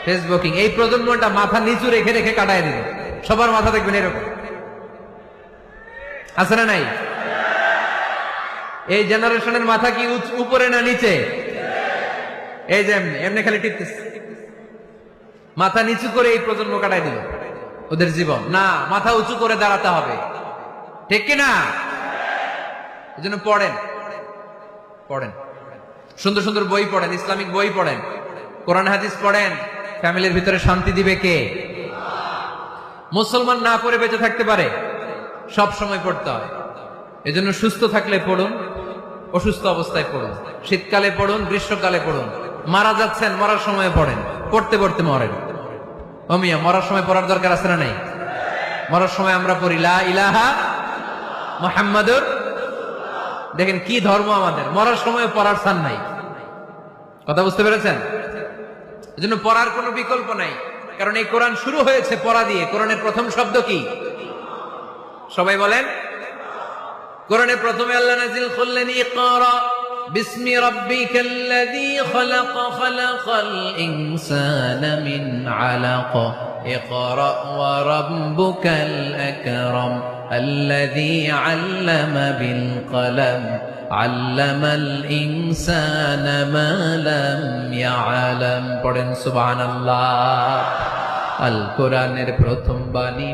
Facebooking, এই প্রজন্মটা মাথা নিচু রেখে রেখে কাটায় দিল। সবার মাথা দেখবেন এরকম, আছে না নাই? এই জেনারেশনের মাথা কি উপরে না নিচে? এই যে এমনি খালি টিপতেছে, মাথা নিচু করে এই প্রজন্ম কাটায় দিল ওদের জীবন। না, মাথা উঁচু করে দাঁড়াতে হবে, ঠিক কিনা? এই জন্য পড়েন, পড়েন, সুন্দর সুন্দর বই পড়েন, ইসলামিক বই পড়েন, কোরআন হাদিস পড়েন। ফ্যামিলির ভিতরে শান্তি দিবে কে? মুসলমান না পড়ে বেঁচে থাকতে পারে? সব সময় পড়তে হয়। এজন্য সুস্থ থাকলে পড়ুন, অসুস্থ অবস্থায় পড়ুন, শীতকালে পড়ুন, গ্রীষ্মকালে পড়ুন। মারা যাচ্ছেন, মরার সময় পড়েন, পড়তে পড়তে মরেন। ও মিয়া, মরার সময় পড়ার দরকার আছে না নাই? মরার সময় আমরা পড়ি লা ইলাহা মুহাম্মাদুর। দেখেন কি ধর্ম আমাদের, মরার সময় পড়ার স্থান নাই। কথা বুঝতে পেরেছেন? এজন্য পড়ার কোনো বিকল্প নাই, কারণ এই কোরআন শুরু হয়েছে পড়া দিয়ে। কোরআনের প্রথম শব্দ কি? সবাই বলেন। কোরআনের প্রথমে আল্লাহ নাযিল করলেন ইকরা বিসমি রাব্বিকাল্লাযী খালাক খালাকাল ইনসানা মিন আলাক ইকরা ওয়া রাব্বুকাল আকরাম আল্লাযী আল্লামা বিল কলম আল্লামাল ইনসানা মা লাম ইয়ালাম। পড়েন সুবহানাল্লাহ। আল কোরআনের প্রথম বাণী